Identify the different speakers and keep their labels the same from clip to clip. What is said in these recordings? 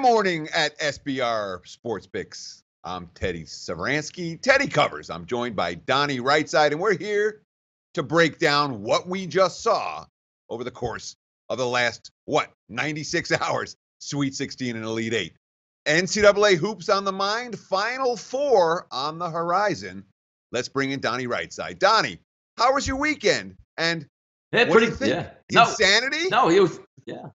Speaker 1: morning at SBR Sports Picks. I'm Teddy Savransky. Teddy covers. I'm joined by Donnie RightSide, and we're here to break down what we just saw over the course of the last, 96 hours, Sweet 16 and Elite 8. NCAA hoops on the mind, Final Four on the horizon. Let's bring in Donnie RightSide. Donnie, how was your weekend? And what do you think? Insanity?
Speaker 2: No, it was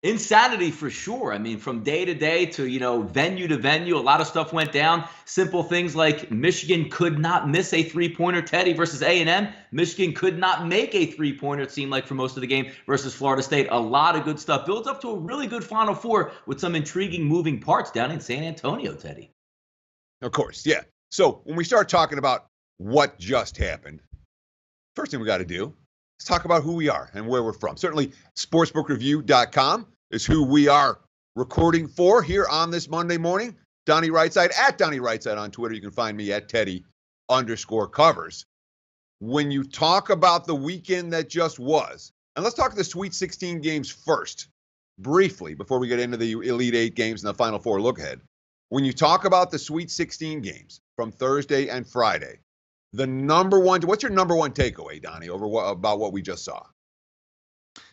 Speaker 2: insanity for sure. I mean, from day to day to, venue to venue, a lot of stuff went down. Simple things like Michigan could not miss a three-pointer, Teddy, versus A&M. Michigan could not make a three-pointer, it seemed like, for most of the game versus Florida State. A lot of good stuff. Builds up to a really good Final Four with some intriguing moving parts down in San Antonio, Teddy.
Speaker 1: Of course, yeah. So when we start talking about what just happened, first thing we got to do, let's talk about who we are and where we're from. Certainly, sportsbookreview.com is who we are recording for here on this Monday morning. Donnie RightSide, at Donnie RightSide on Twitter. You can find me at Teddy_covers. When you talk about the weekend that just was, and let's talk the Sweet 16 games first, briefly, before we get into the Elite 8 games and the Final Four look ahead. When you talk about the Sweet 16 games from Thursday and Friday, what's your number one takeaway, Donnie, about what we just saw?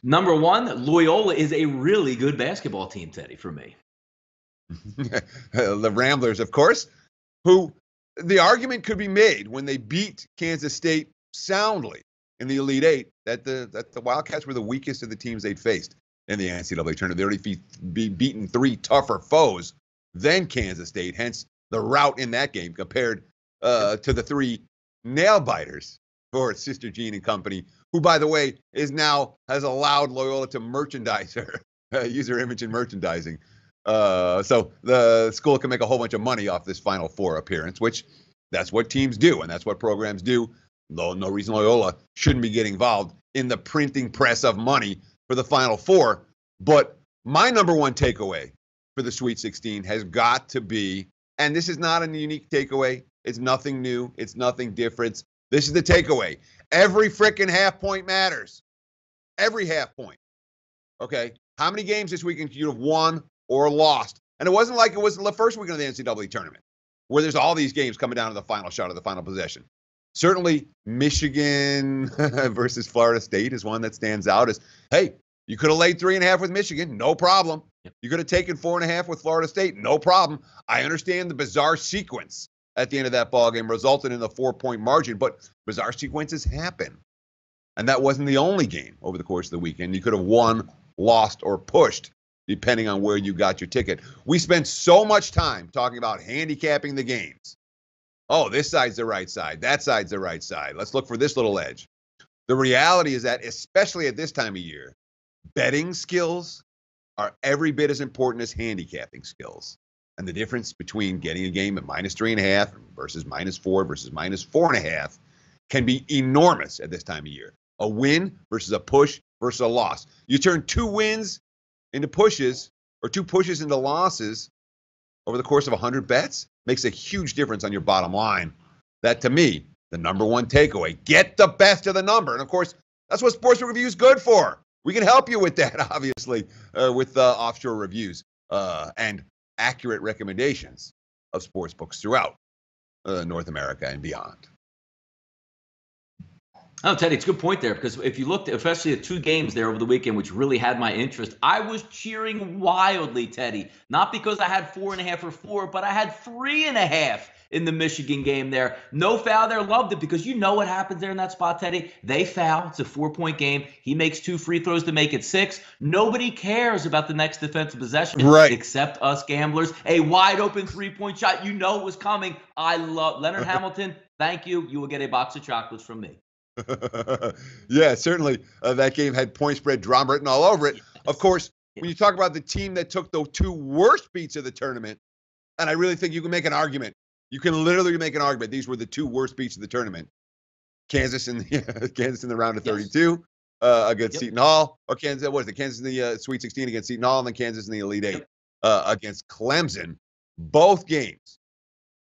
Speaker 2: Number one, Loyola is a really good basketball team, Teddy, for me.
Speaker 1: The Ramblers, of course, who the argument could be made when they beat Kansas State soundly in the Elite 8 that the Wildcats were the weakest of the teams they'd faced in the NCAA tournament. They already beaten three tougher foes than Kansas State, hence the rout in that game compared to the three nail-biters for Sister Jean and company, who, by the way, has allowed Loyola to merchandise her, use her image in merchandising. So the school can make a whole bunch of money off this Final Four appearance, which that's what teams do, and that's what programs do. No reason Loyola shouldn't be getting involved in the printing press of money for the Final Four. But my number one takeaway for the Sweet 16 has got to be, and this is not a unique takeaway, it's nothing new, it's nothing different. This is the takeaway. Every frickin' half point matters. Every half point. Okay? How many games this weekend you'd have won or lost? And it wasn't like it was the first weekend of the NCAA tournament, where there's all these games coming down to the final shot of the final possession. Certainly, Michigan versus Florida State is one that stands out as, hey, you could have laid 3.5 with Michigan, no problem. You could have taken 4.5 with Florida State, no problem. I understand the bizarre sequence at the end of that ballgame resulted in a 4-point margin, but bizarre sequences happen. And that wasn't the only game over the course of the weekend. You could have won, lost, or pushed, depending on where you got your ticket. We spent so much time talking about handicapping the games. Oh, this side's the right side. That side's the right side. Let's look for this little edge. The reality is that, especially at this time of year, betting skills are every bit as important as handicapping skills. And the difference between getting a game at -3.5 versus -4 versus -4.5 can be enormous at this time of year. A win versus a push versus a loss. You turn 2 wins into pushes or 2 pushes into losses over the course of 100 bets makes a huge difference on your bottom line. That, to me, the number one takeaway. Get the best of the number. And, of course, that's what Sports Review is good for. We can help you with that, obviously, with offshore reviews and accurate recommendations of sports books throughout North America and beyond.
Speaker 2: Oh, Teddy, it's a good point there, because if you looked, especially at 2 games there over the weekend, which really had my interest, I was cheering wildly, Teddy. Not because I had 4.5 or 4, but I had 3.5 in the Michigan game there. No foul there. Loved it, because you know what happens there in that spot, Teddy. They foul. It's a 4-point game. He makes 2 free throws to make it 6. Nobody cares about the next defensive possession,
Speaker 1: right,
Speaker 2: except us gamblers. A wide open 3-point shot. You know it was coming. I love Leonard Hamilton. Thank you. You will get a box of chocolates from me.
Speaker 1: Yeah, certainly that game had point spread drama written all over it. Of course, when you talk about the team that took the 2 worst beats of the tournament, and I really think you can make an argument. You can literally make an argument. These were the 2 worst beats of the tournament. Kansas in the round of 32 against Seton Hall, or Kansas in the Sweet 16 against Seton Hall, and then Kansas in the Elite 8 against Clemson. Both games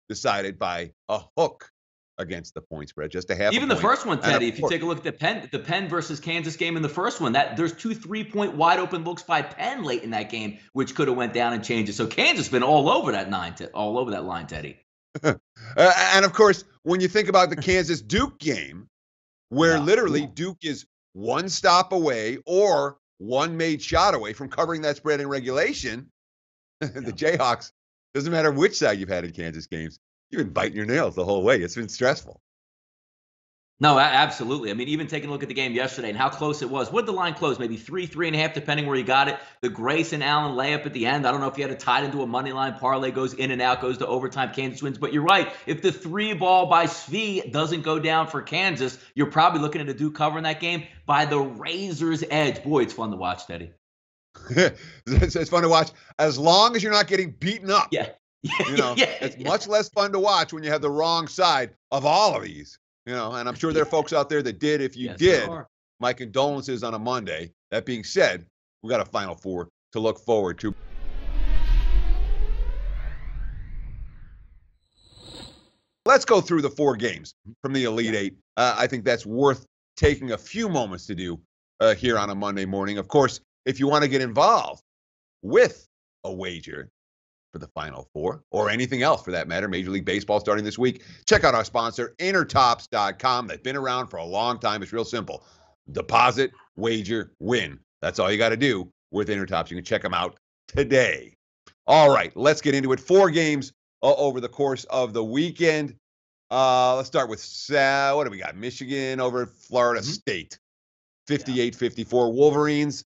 Speaker 1: decided by a hook against the point spread, just a half
Speaker 2: Even
Speaker 1: a
Speaker 2: the
Speaker 1: point.
Speaker 2: first one, Teddy, if you take a look at the Penn versus Kansas game in the first one, that there's 2 3-point wide open looks by Penn late in that game, which could have went down and changed it. So Kansas been all over that all over that line, Teddy.
Speaker 1: And of course, when you think about the Kansas Duke game, where literally Duke is one stop away or one made shot away from covering that spread in regulation, the Jayhawks, doesn't matter which side you've had in Kansas games, you've been biting your nails the whole way. It's been stressful.
Speaker 2: No, absolutely. I mean, even taking a look at the game yesterday and how close it was. What did the line close? Maybe 3.5, depending where you got it. The Grayson Allen layup at the end. I don't know if you had it tied into a money line parlay, goes in and out, goes to overtime. Kansas wins. But you're right. If the 3 ball by Svi doesn't go down for Kansas, you're probably looking at a Duke cover in that game by the razor's edge. Boy, it's fun to watch, Teddy.
Speaker 1: It's fun to watch as long as you're not getting beaten up.
Speaker 2: Yeah.
Speaker 1: It's much less fun to watch when you have the wrong side of all of these. And I'm sure there are folks out there that did. If you did, my condolences on a Monday. That being said, we got a Final Four to look forward to. Let's go through the 4 games from the Elite Eight. I think that's worth taking a few moments to do here on a Monday morning. Of course, if you want to get involved with a wager for the Final Four, or anything else for that matter, Major League Baseball starting this week, check out our sponsor, Intertops.com. They've been around for a long time. It's real simple. Deposit, wager, win. That's all you got to do with Intertops. You can check them out today. All right, let's get into it. 4 games over the course of the weekend. Let's start with, what do we got? Michigan over Florida State. 58-54. Wolverines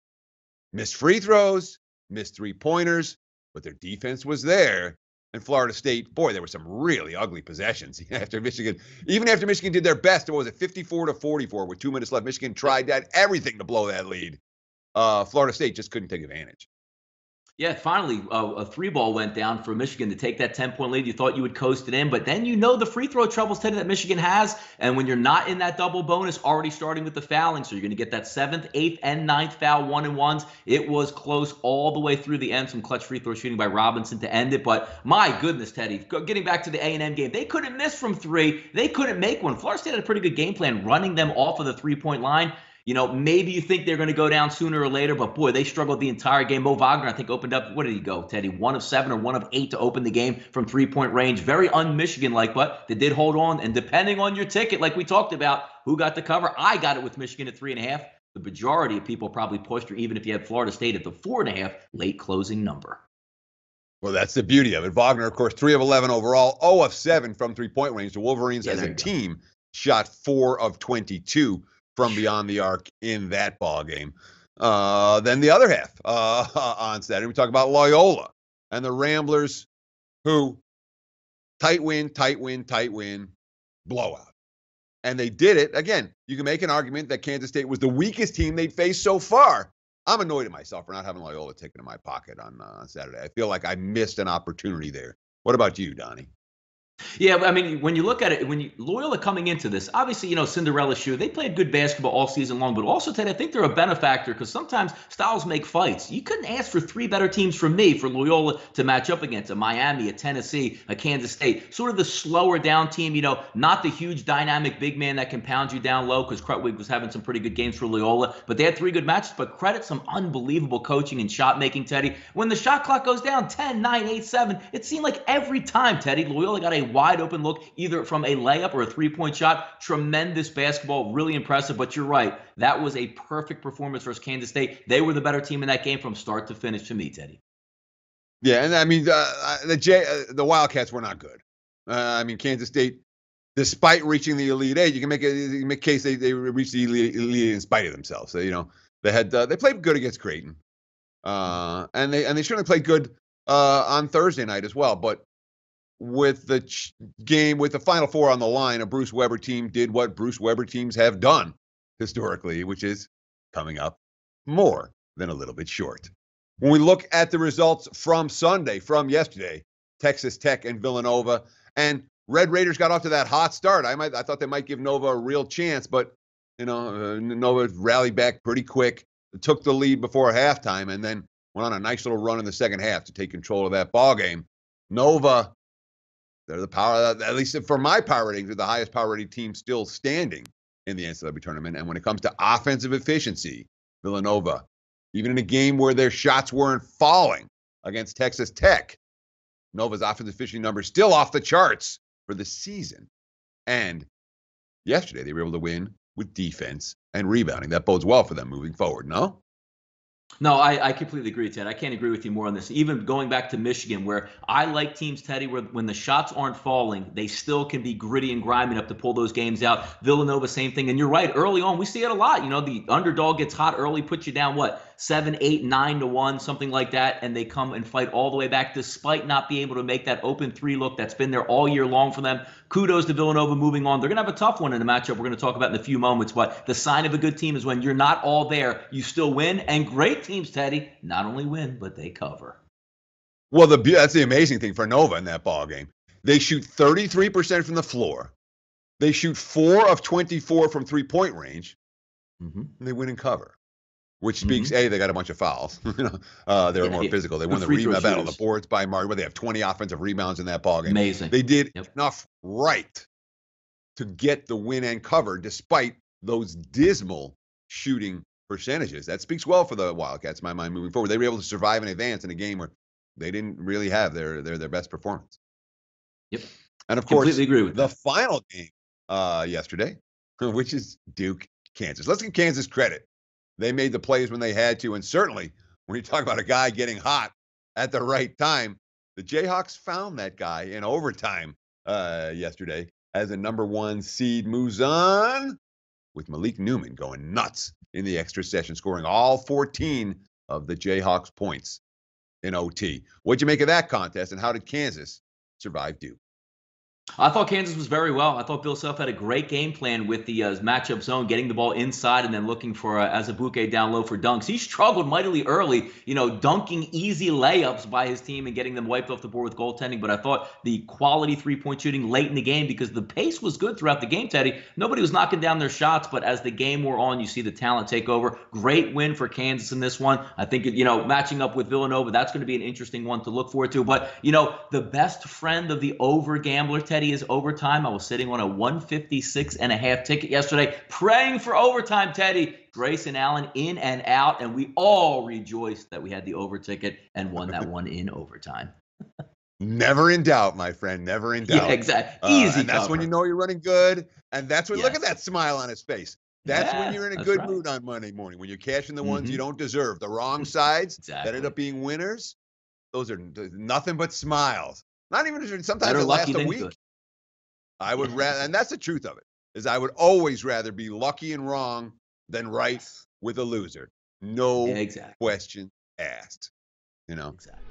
Speaker 1: missed free throws, missed 3-pointers, but their defense was there. And Florida State, boy, there were some really ugly possessions after Michigan. Even after Michigan did their best, what was it, 54-44 with 2 minutes left. Michigan tried everything to blow that lead. Florida State just couldn't take advantage.
Speaker 2: Yeah, finally, a 3-ball went down for Michigan to take that 10-point lead. You thought you would coast it in, but then the free throw troubles, Teddy, that Michigan has. And when you're not in that double bonus, already starting with the fouling, so you're going to get that 7th, 8th, and 9th foul 1-and-1s. It was close all the way through the end. Some clutch free throw shooting by Robinson to end it. But my goodness, Teddy, getting back to the A&M game, they couldn't miss from 3. They couldn't make one. Florida State had a pretty good game plan, running them off of the 3-point line. Maybe you think they're going to go down sooner or later, but boy, they struggled the entire game. Mo Wagner, I think, opened up, what did he go, Teddy? 1 of 7 or 1 of 8 to open the game from 3-point range. Very un-Michigan-like, but they did hold on. And depending on your ticket, like we talked about, who got the cover? I got it with Michigan at 3.5. The majority of people probably pushed, or even if you had Florida State at the 4.5 late closing number.
Speaker 1: Well, that's the beauty of it. Wagner, of course, 3 of 11 overall, 0 of 7 from 3-point range. The Wolverines, as a team, shot 4 of 22 from beyond the arc in that ball game. Then the other half on Saturday, we talk about Loyola and the Ramblers, who tight win, blowout. And they did it. Again, you can make an argument that Kansas State was the weakest team they'd faced so far. I'm annoyed at myself for not having Loyola ticket in my pocket on Saturday. I feel like I missed an opportunity there. What about you, Donnie?
Speaker 2: Yeah, I mean, when you look at it, Loyola coming into this, obviously, Cinderella shoe, they played good basketball all season long, but also, Ted, I think they're a benefactor because sometimes styles make fights. You couldn't ask for 3 better teams from me for Loyola to match up against: a Miami, a Tennessee, a Kansas State. Sort of the slower down team, not the huge dynamic big man that can pound you down low, because Krutwig was having some pretty good games for Loyola, but they had 3 good matches. But credit some unbelievable coaching and shot making, Teddy. When the shot clock goes down 10, 9, 8, 7, it seemed like every time, Teddy, Loyola got a wide open look, either from a layup or a 3-point shot. Tremendous basketball, really impressive. But you're right, that was a perfect performance versus Kansas State. They were the better team in that game from start to finish to me, Teddy.
Speaker 1: Yeah, and I mean, the Wildcats were not good. Kansas State, despite reaching the Elite Eight, you can make a case they reached the Elite Eight in spite of themselves. So, they played good against Creighton, and they certainly played good on Thursday night as well. But with the game, with the Final Four on the line, a Bruce Weber team did what Bruce Weber teams have done historically, which is coming up more than a little bit short. When we look at the results from yesterday, Texas Tech and Villanova, and Red Raiders got off to that hot start. I thought they might give Nova a real chance, but Nova rallied back pretty quick, took the lead before halftime, and then went on a nice little run in the second half to take control of that ball game. Nova They're the power, at least for my power ratings, they're the highest power rating team still standing in the NCAA tournament. And when it comes to offensive efficiency, Villanova, even in a game where their shots weren't falling against Texas Tech, Nova's offensive efficiency numbers still off the charts for the season. And yesterday, they were able to win with defense and rebounding. That bodes well for them moving forward, no?
Speaker 2: No, I completely agree, Ted. I can't agree with you more on this. Even going back to Michigan, where I like teams, Teddy, where when the shots aren't falling, they still can be gritty and grimy enough to pull those games out. Villanova, same thing. And you're right, early on, we see it a lot. The underdog gets hot early, puts you down, 7, 8, 9-1, something like that, and they come and fight all the way back despite not being able to make that open three look that's been there all year long for them. Kudos to Villanova moving on. They're going to have a tough one in a matchup we're going to talk about in a few moments, but the sign of a good team is when you're not all there, you still win, and great teams, Teddy, not only win, but they cover.
Speaker 1: Well, that's the amazing thing for Nova in that ball game. They shoot 33% from the floor. They shoot 4 of 24 from three-point range, and they win and cover, which speaks, they got a bunch of fouls. They were more physical. They won the rebound battle on the boards by margin. They have 20 offensive rebounds in that ball game.
Speaker 2: Amazing.
Speaker 1: They did enough right to get the win and cover despite those dismal shooting percentages. That speaks well for the Wildcats, in my mind, moving forward. They were able to survive and advance in a game where they didn't really have their best performance.
Speaker 2: Yep.
Speaker 1: And of course,
Speaker 2: completely agree with
Speaker 1: the final game yesterday, which is Duke, Kansas. Let's give Kansas credit. They made the plays when they had to, and certainly when you talk about a guy getting hot at the right time, the Jayhawks found that guy in overtime yesterday as a number 1 seed moves on with Malik Newman going nuts in the extra session, scoring all 14 of the Jayhawks' points in OT. What'd you make of that contest, and how did Kansas survive Duke?
Speaker 2: I thought Kansas was very well. I thought Bill Self had a great game plan with the matchup zone, getting the ball inside and then looking for Azubuike down low for dunks. He struggled mightily early, dunking easy layups by his team and getting them wiped off the board with goaltending. But I thought the quality three-point shooting late in the game, because the pace was good throughout the game, Teddy. Nobody was knocking down their shots, but as the game wore on, you see the talent take over. Great win for Kansas in this one. I think, matching up with Villanova, that's going to be an interesting one to look forward to. But, the best friend of the over gambler, Teddy, is overtime. I was sitting on a 156.5 ticket yesterday, praying for overtime, Teddy. Grayson Allen in and out, and we all rejoiced that we had the over ticket and won that one in overtime.
Speaker 1: Never in doubt, my friend. Never in doubt.
Speaker 2: Yeah, exactly. Easy.
Speaker 1: And that's
Speaker 2: cover.
Speaker 1: when you know you're running good. And that's when, look at that smile on his face. That's when you're in a good mood on Monday morning. When you're cashing the ones you don't deserve, the wrong sides that end up being winners. Those are nothing but smiles. Not even sometimes it lasts a week. Good. I would rather, and that's the truth of it, is I would always rather be lucky and wrong than right with a loser. No question asked.
Speaker 2: Exactly.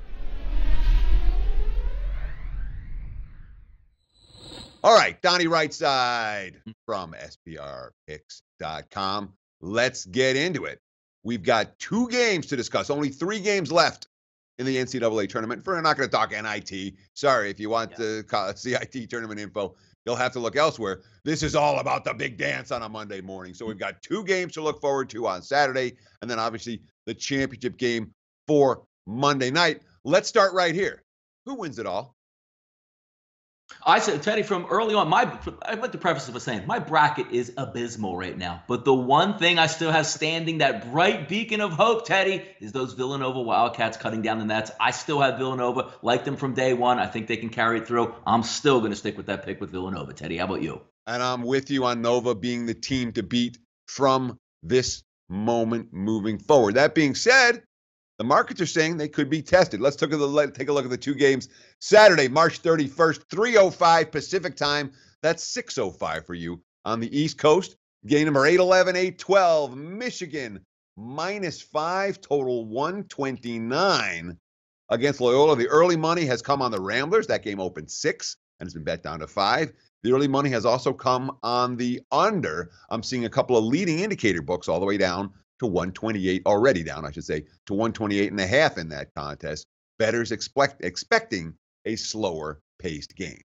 Speaker 1: All right, Donnie RightSide from SPRpicks.com. Let's get into it. We've got 2 games to discuss, only 3 games left in the NCAA tournament. We're not going to talk NIT. Sorry, if you want the CIT tournament info, you'll have to look elsewhere. This is all about the big dance on a Monday morning. So we've got 2 games to look forward to on Saturday, and then obviously the championship game for Monday night. Let's start right here. Who wins it all?
Speaker 2: I said, Teddy, from early on, I'd like to preface it by saying my bracket is abysmal right now. But the one thing I still have standing, that bright beacon of hope, Teddy, is those Villanova Wildcats cutting down the nets. I still have Villanova, like them from day one. I think they can carry it through. I'm still going to stick with that pick with Villanova, Teddy. How about you?
Speaker 1: And I'm with you on Nova being the team to beat from this moment moving forward. That being said, the markets are saying they could be tested. Let's take a look at the 2 games. Saturday, March 31st, 3:05 Pacific time. That's 6:05 for you on the East Coast. Game number 811, 812, Michigan, -5, total 129 against Loyola. The early money has come on the Ramblers. That game opened 6 and has been bet down to 5. The early money has also come on the under. I'm seeing a couple of leading indicator books all the way down to 128, already down, I should say, to 128.5 in that contest. Bettors expecting a slower paced game.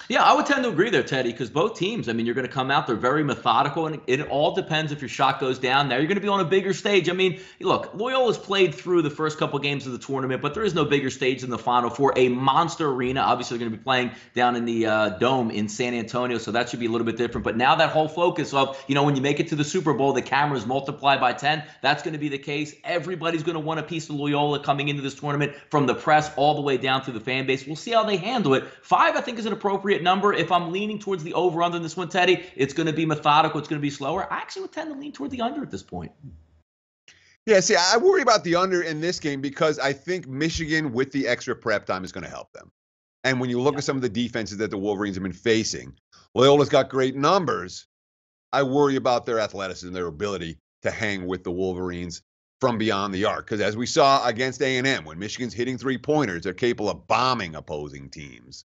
Speaker 2: Yeah, I would tend to agree there, Teddy, because both teams, I mean, you're going to come out, they're very methodical, and it all depends if your shot goes down. Now, you're going to be on a bigger stage. I mean, look, Loyola's played through the first couple games of the tournament, but there is no bigger stage than the Final Four. A monster arena. Obviously, they're going to be playing down in the Dome in San Antonio, so that should be a little bit different. But now that whole focus of, when you make it to the Super Bowl, the cameras multiply by 10, that's going to be the case. Everybody's going to want a piece of Loyola coming into this tournament, from the press all the way down to the fan base. We'll see how they handle it. 5, I think, is an appropriate number. If I'm leaning towards the over-under in this one, Teddy, it's going to be methodical. It's going to be slower. I actually would tend to lean toward the under at this point.
Speaker 1: Yeah, see, I worry about the under in this game because I think Michigan, with the extra prep time, is going to help them. And when you look at some of the defenses that the Wolverines have been facing, Loyola's got great numbers. I worry about their athleticism, their ability to hang with the Wolverines from beyond the arc. Because as we saw against A&M, when Michigan's hitting three-pointers, they're capable of bombing opposing teams.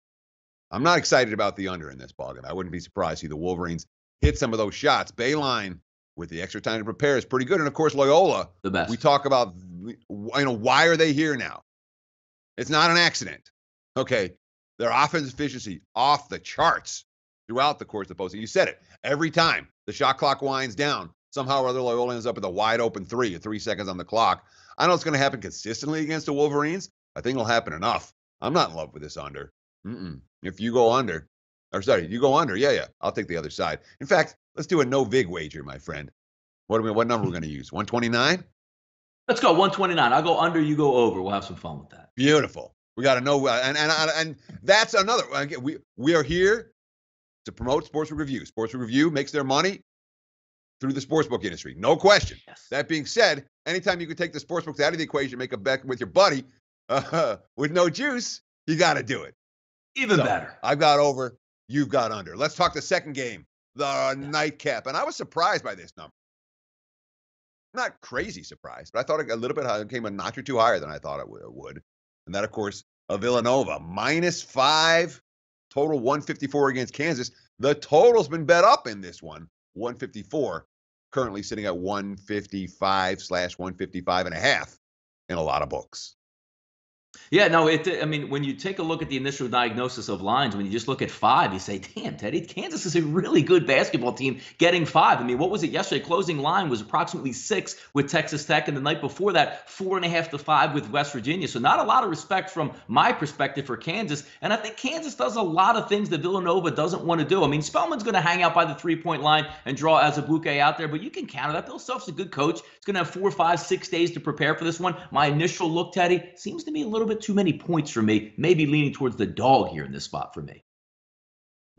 Speaker 1: I'm not excited about the under in this ballgame. I wouldn't be surprised to see the Wolverines hit some of those shots. Bayline, with the extra time to prepare, is pretty good. And, of course, Loyola,
Speaker 2: the best.
Speaker 1: We talk about, why are they here now? It's not an accident. Okay, their offensive efficiency off the charts throughout the course of the postseason. You said it. Every time the shot clock winds down, somehow or other Loyola ends up with a wide-open 3 at 3 seconds on the clock. I know it's going to happen consistently against the Wolverines. I think it'll happen enough. I'm not in love with this under. If you go under, yeah, I'll take the other side. In fact, let's do a no vig wager, my friend. What number are we going to use? 129?
Speaker 2: Let's go 129. I'll go under, you go over. We'll have some fun with that.
Speaker 1: Beautiful. We got to know, and that's another. We are here to promote Sportsbook Review. Sportsbook Review makes their money through the sportsbook industry, no question.
Speaker 2: Yes.
Speaker 1: That being said, anytime you can take the sportsbooks out of the equation, make a bet with your buddy with no juice, you got to do it.
Speaker 2: Even better.
Speaker 1: I've got over, you've got under. Let's talk the second game, the nightcap. And I was surprised by this number. Not crazy surprised, but I thought a little bit higher. It came a notch or two higher than I thought it would. And that, of course, a Villanova, -5, total 154 against Kansas. The total's been bet up in this one, 154, currently sitting at 155/155.5 in a lot of books.
Speaker 2: Yeah, no, I mean, when you take a look at the initial diagnosis of lines, when you just look at 5, you say, damn, Teddy, Kansas is a really good basketball team getting 5. I mean, what was it yesterday? Closing line was approximately 6 with Texas Tech, and the night before that, 4.5 to 5 with West Virginia. So not a lot of respect from my perspective for Kansas. And I think Kansas does a lot of things that Villanova doesn't want to do. I mean, Spellman's going to hang out by the three-point line and draw Azubuike out there, but you can counter that. Bill Self's a good coach. He's going to have 4, 5, 6 days to prepare for this one. My initial look, Teddy, seems to be a little bit too many points for me, maybe leaning towards the dog here in this spot for me.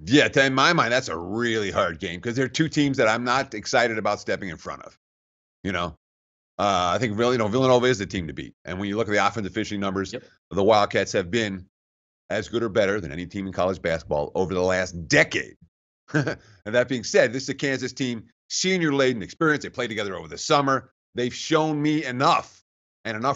Speaker 1: Yeah, in my mind, that's a really hard game because there are two teams that I'm not excited about stepping in front of. I think really, Villanova is the team to beat. And when you look at the offensive efficiency numbers, the Wildcats have been as good or better than any team in college basketball over the last decade. And that being said, this is a Kansas team, senior-laden experience. They played together over the summer. They've shown me enough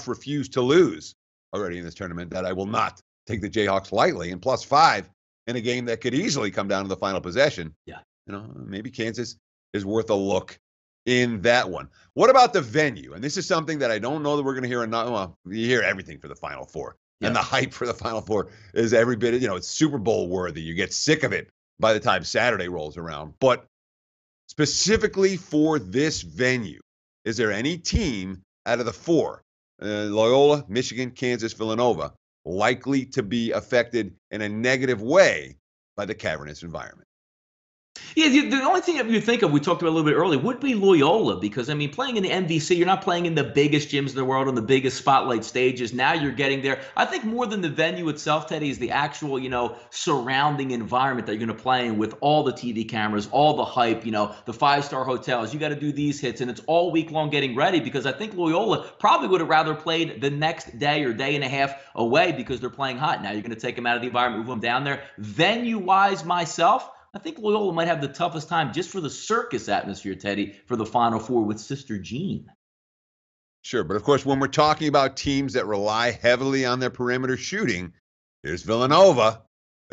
Speaker 1: refuse to lose already in this tournament that I will not take the Jayhawks lightly. And +5 in a game that could easily come down to the final possession.
Speaker 2: Yeah.
Speaker 1: Maybe Kansas is worth a look in that one. What about the venue? And this is something that I don't know that we're going to hear enough. Well, you hear everything for the Final Four. Yeah. And the hype for the Final Four is every bit, it's Super Bowl worthy. You get sick of it by the time Saturday rolls around. But specifically for this venue, is there any team out of the 4, Loyola, Michigan, Kansas, Villanova, likely to be affected in a negative way by the cavernous environment?
Speaker 2: Yeah, the only thing that you think of, we talked about a little bit earlier, would be Loyola because, I mean, playing in the MVC, you're not playing in the biggest gyms in the world on the biggest spotlight stages. Now you're getting there. I think more than the venue itself, Teddy, is the actual, surrounding environment that you're going to play in with all the TV cameras, all the hype, the 5-star hotels. You got to do these hits, and it's all week long getting ready because I think Loyola probably would have rather played the next day or day and a half away because they're playing hot. Now you're going to take them out of the environment, move them down there. Venue-wise, myself, I think Loyola might have the toughest time just for the circus atmosphere, Teddy, for the Final Four with Sister Jean.
Speaker 1: Sure, but of course, when we're talking about teams that rely heavily on their perimeter shooting, there's Villanova,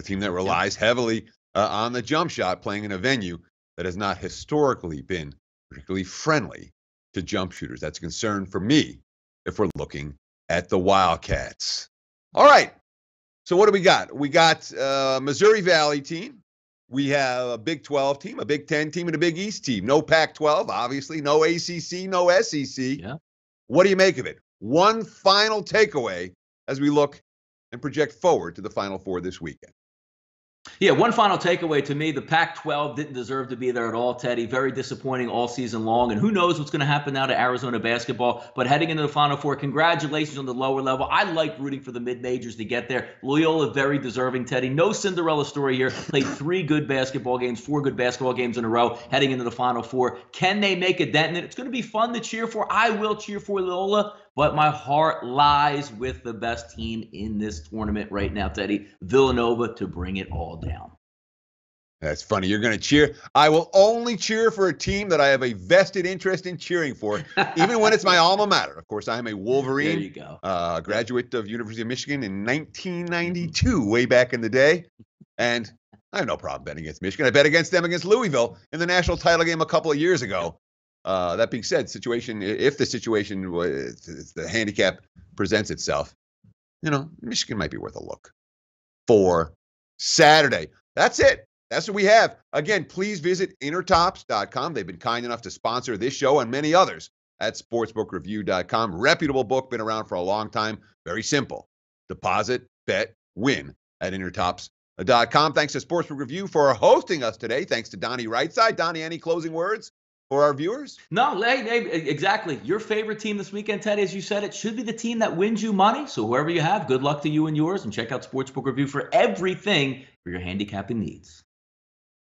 Speaker 1: a team that relies heavily on the jump shot, playing in a venue that has not historically been particularly friendly to jump shooters. That's a concern for me if we're looking at the Wildcats. All right. So what do we got? We got Missouri Valley team. We have a Big 12 team, a Big 10 team, and a Big East team. No Pac-12, obviously. No ACC, no SEC.
Speaker 2: Yeah.
Speaker 1: What do you make of it? One final takeaway as we look and project forward to the Final Four this weekend.
Speaker 2: Yeah, one final takeaway to me, the Pac-12 didn't deserve to be there at all, Teddy. Very disappointing all season long. And who knows what's going to happen now to Arizona basketball. But heading into the Final Four, congratulations on the lower level. I like rooting for the mid-majors to get there. Loyola, very deserving, Teddy. No Cinderella story here. Played 3 good basketball games, 4 good basketball games in a row heading into the Final Four. Can they make a dent in it? It's going to be fun to cheer for. I will cheer for Loyola. But my heart lies with the best team in this tournament right now, Teddy. Villanova to bring it all down.
Speaker 1: That's funny. You're going to cheer. I will only cheer for a team that I have a vested interest in cheering for, even when it's my alma mater. Of course, I am a Wolverine.
Speaker 2: There you go.
Speaker 1: Graduate of University of Michigan in 1992, way back in the day. And I have no problem betting against Michigan. I bet against them against Louisville in the national title game a couple of years ago. That being said, if the handicap presents itself, Michigan might be worth a look for Saturday. That's it. That's what we have. Again, please visit intertops.com. They've been kind enough to sponsor this show and many others at sportsbookreview.com. Reputable book, been around for a long time. Very simple. Deposit, bet, win at intertops.com. Thanks to Sportsbook Review for hosting us today. Thanks to Donnie RightSide. Donnie, any closing words for our viewers?
Speaker 2: No, exactly. Your favorite team this weekend, Teddy, as you said, it should be the team that wins you money. So whoever you have, good luck to you and yours. And check out Sportsbook Review for everything for your handicapping needs.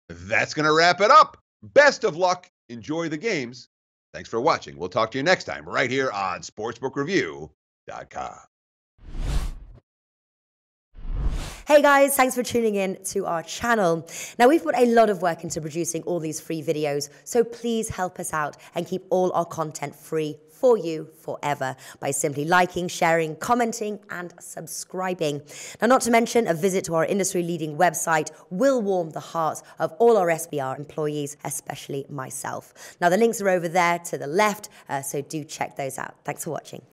Speaker 1: That's going to wrap it up. Best of luck. Enjoy the games. Thanks for watching. We'll talk to you next time right here on sportsbookreview.com.
Speaker 3: Hey guys, thanks for tuning in to our channel. Now, we've put a lot of work into producing all these free videos, so please help us out and keep all our content free for you forever by simply liking, sharing, commenting, and subscribing. Now, not to mention, a visit to our industry-leading website will warm the hearts of all our SBR employees, especially myself. Now, the links are over there to the left, so do check those out. Thanks for watching.